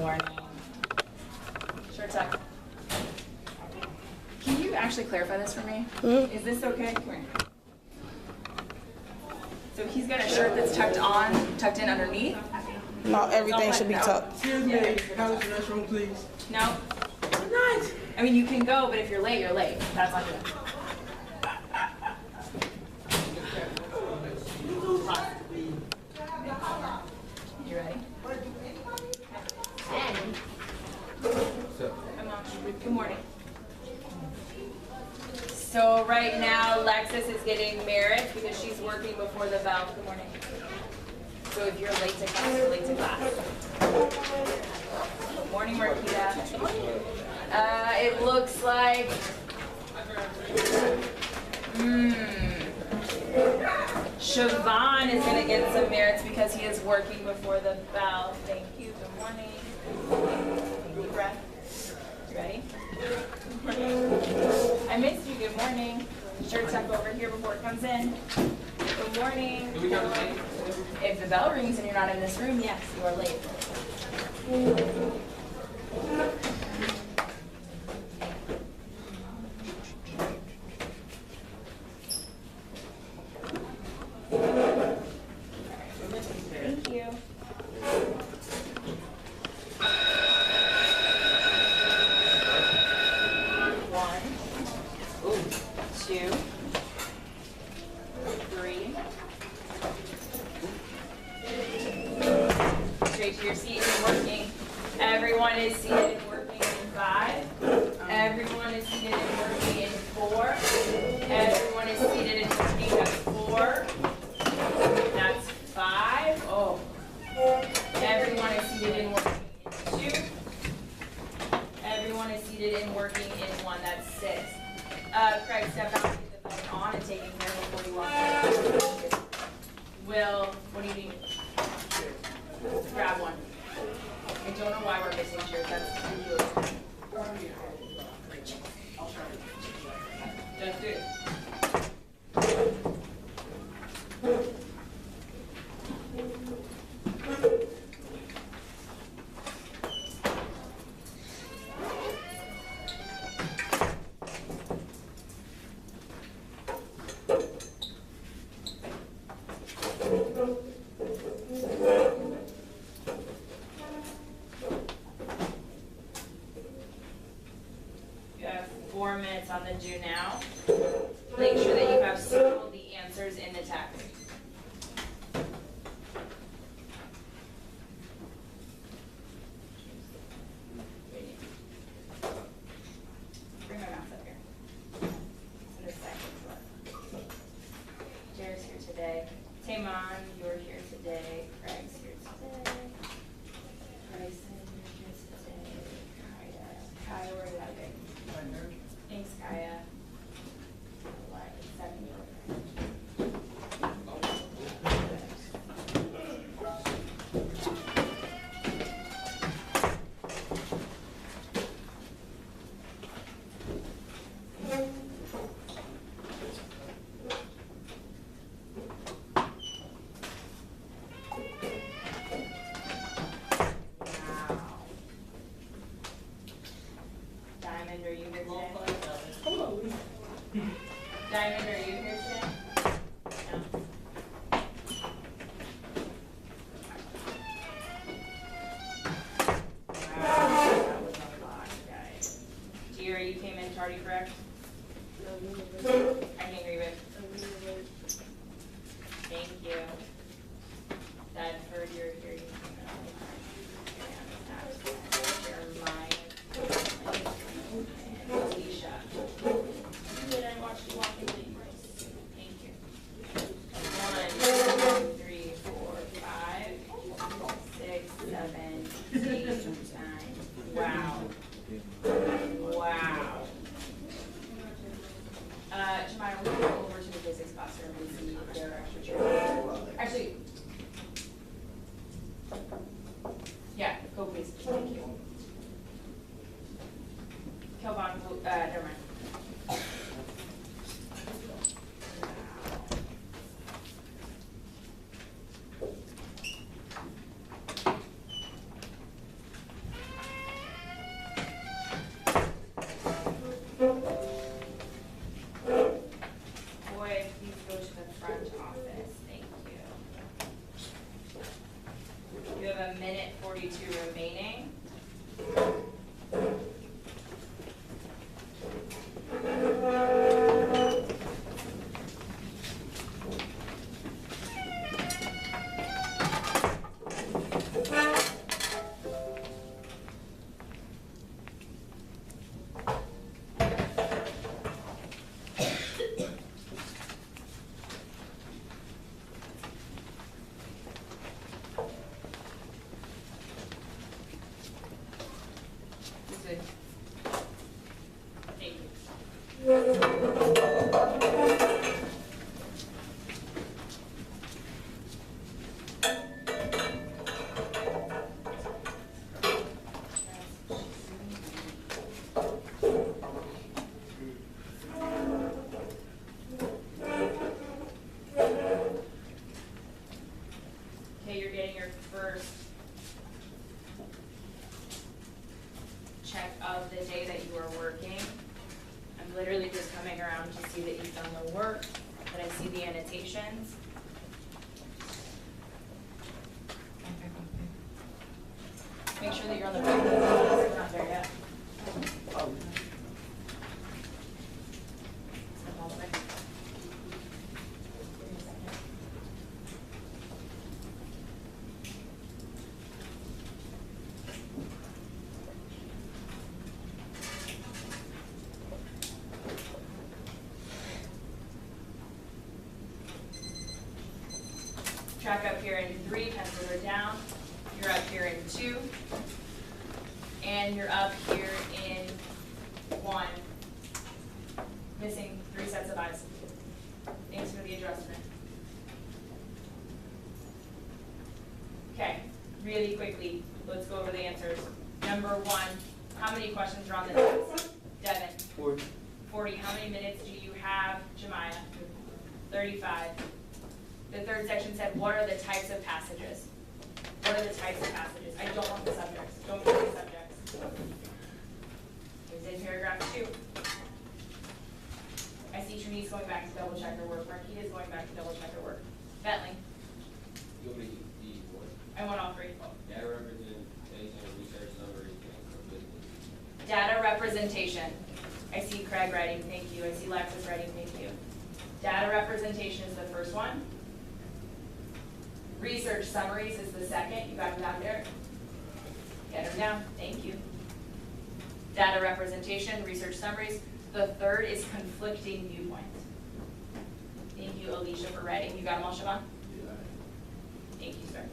morning. Short tuck. Can you actually clarify this for me? Mm-hmm. Is this okay? Come here. So he's got a shirt that's tucked in underneath? No, everything should be tucked. Excuse me, can I use the restroom, please? No? Good night. I mean, you can go, but if you're late, you're late. That's on you. You ready? Good morning. So right now, Lexus is getting merit because she's working before the bell. Good morning. So if you're late to class, you're late to class. Good morning, Marquita. It looks like, Siobhan is going to get some merits because he is working before the bell. Thank you. Good morning. Deep breath. You ready? I missed you. Good morning. Shirt tuck over here before it comes in. Good morning. If the bell rings and you're not in this room, yes, you are late. Thank you. One, two, three. Straight to your seat and working. Everyone is seated and working in 5. Everyone is seated and working in 4. Everyone is seated and working. That's 4. That's 5. Oh. Everyone is seated and working in 2. Everyone is seated and working in 1. That's 6. Craig, step out and get the belt on and taking care before you walk in. Will, what do you need? Grab one. I don't know why we're missing shirts. That's ridiculous. Just do it. You have 4 minutes on the do now. Make sure that you have circled the answers in the text. Bring my mouse up here. In a second. Jared's here today. Tamon, you're here today. Craig's here today. Bryson, you're here today. Kaya, where did I go? Thanks, Kaya. 7 Diamond, are you here today? Diamond, are you here today? No. Wow, that was a lot, guys. Dear, you came in tardy, correct? I can't hear you, babe. Thank you. Bedford, you're here. You came in on time. Alicia. Did I watch you walk in late? Thank you. 1, 2, 3, 4, 5, 6, 7, 8, 9. Wow. Wow. Jemima, we'll go over to the physics classroom and see if there are extra chairs. Actually, yeah, go please. Thank you. Kelvon, never mind. remaining. Good. Thank you. Okay, you're getting your first check of the day that you are working. I'm literally just coming around to see that you've done the work, that I see the annotations. Make sure that you're on the right page. We're not there yet. Step all the way. Give me a second. Track up here in 3, pencils are down. You're up here in 2. And you're up here in 1. Missing 3 sets of eyes. Thanks for the adjustment. Okay, really quickly, let's go over the answers. Number 1, how many questions are on the test? Devin? 40. 40. How many minutes do you have, Jemiah? 35. The third section said, what are the types of passages? What are the types of passages? I don't want the subjects. Don't give me subjects. It's in paragraph 2. I see Trinice going back to double check her work. Marquita is going back to double check her work. Bentley? You want me to do what? I want all 3. Data representation, research summary, and completeness. Data representation. I see Craig writing, thank you. I see Lexus writing, thank you. Data representation is the first one. Research summaries is the second. You got them down there? Get them down, thank you. Data representation, research summaries. The third is conflicting viewpoints. Thank you, Alicia, for writing. You got them all, Siobhan? Yeah. Thank you, sir.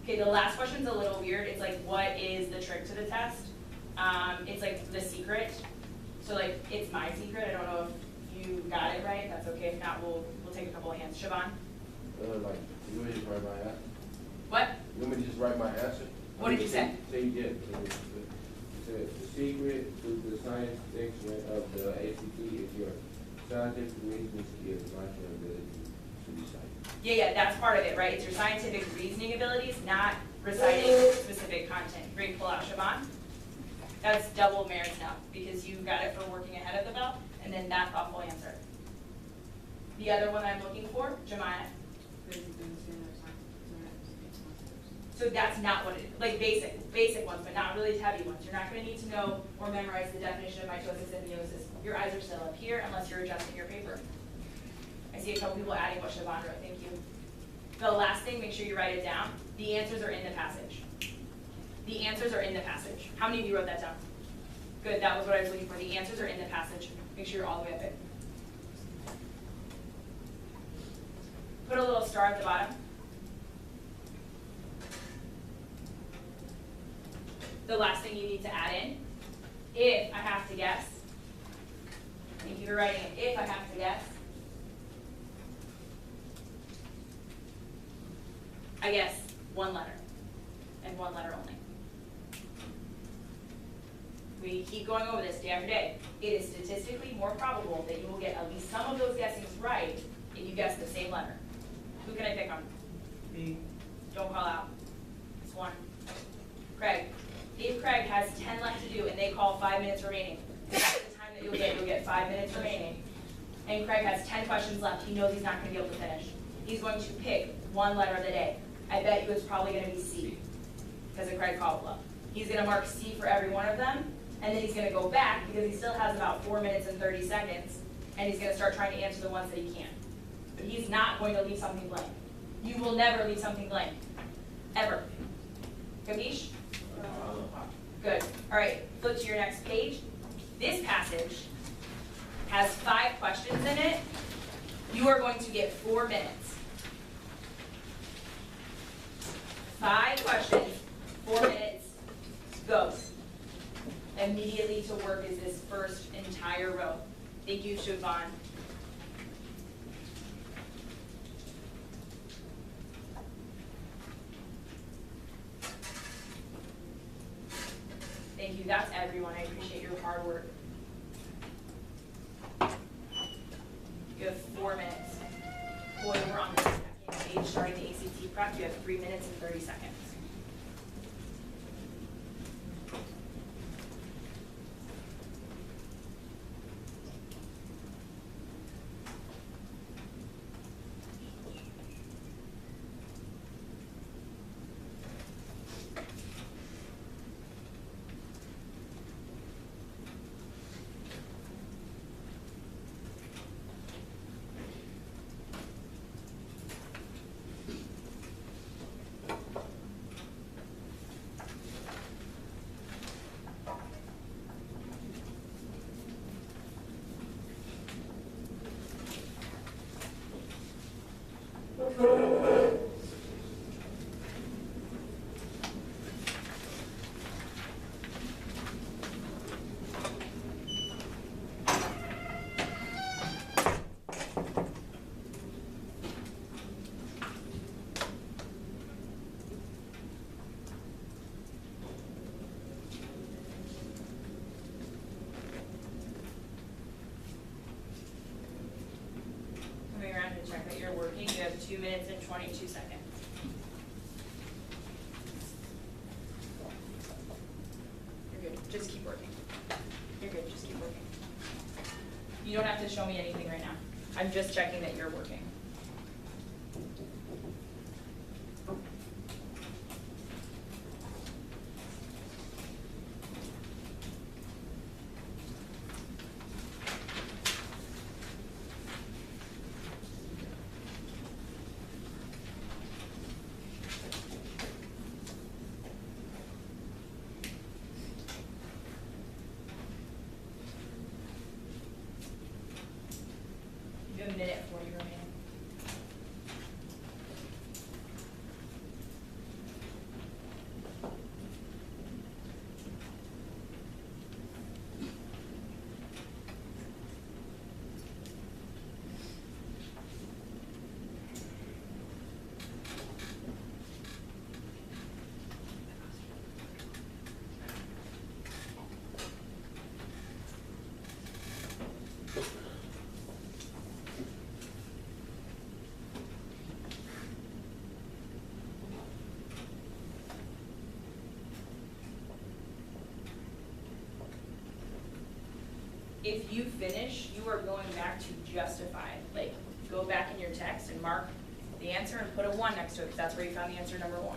Okay, the last question's a little weird. It's like, what is the trick to the test? It's like the secret. So like, it's my secret. I don't know if you got it right. That's okay. If not, we'll take a couple of hands. Siobhan? Like, you want me to just write my answer? What? You want me to just write my answer? What did you say? Say you did. You said the secret to the science section of the ACT is your scientific reasoning skills, not your ability to recite. Yeah, that's part of it, right? It's your scientific reasoning abilities, not reciting specific content. Great pull out, Siobhan. That's double merits now, because you got it for working ahead of the bell, and then that thoughtful answer. The other one I'm looking for, Jemiah. So that's not what it is, like basic ones, but not really heavy ones. You're not gonna need to know or memorize the definition of mitosis and meiosis. Your eyes are still up here unless you're adjusting your paper. I see a couple people adding what Siobhan wrote, thank you. The last thing, make sure you write it down. The answers are in the passage. The answers are in the passage. How many of you wrote that down? Good, that was what I was looking for. The answers are in the passage. Make sure you're all the way up it. Put a little star at the bottom. The last thing you need to add in, if I have to guess, thank you for writing it, if I have to guess, I guess one letter, and one letter only. We keep going over this day after day. It is statistically more probable that you will get at least some of those guessings right if you guess the same letter. Who can I pick on? B. Don't call out. It's one. Craig. If Craig has 10 left to do and they call 5 minutes remaining, that's the time that you'll get 5 minutes remaining. And Craig has 10 questions left. He knows he's not going to be able to finish. He's going to pick one letter of the day. I bet you it's probably gonna be C, because of Craig Caldwell. He's gonna mark C for every one of them, and then he's gonna go back, because he still has about 4 minutes and 30 seconds, and he's gonna start trying to answer the ones that he can't. But he's not going to leave something blank. You will never leave something blank, ever. Capiche? Good. All right, flip to your next page. This passage has 5 questions in it. You are going to get 4 minutes. 5 questions, 4 minutes, go. Immediately to work is this first entire row. Thank you, Siobhan. Thank you, that's everyone. I appreciate your hard work. You have 4 minutes. Boy, we're on the second page, starting the ACT prep. You have 3 minutes and 30 seconds. Coming around to check that you're working, you have 2 minutes and 22 seconds. You're good, just keep working. You're good, just keep working. You don't have to show me anything right now. I'm just checking that you're working. You have a minute 40 remaining. If you finish, you are going back to justify. Like, go back in your text and mark the answer and put a 1 next to it, because that's where you found the answer number 1.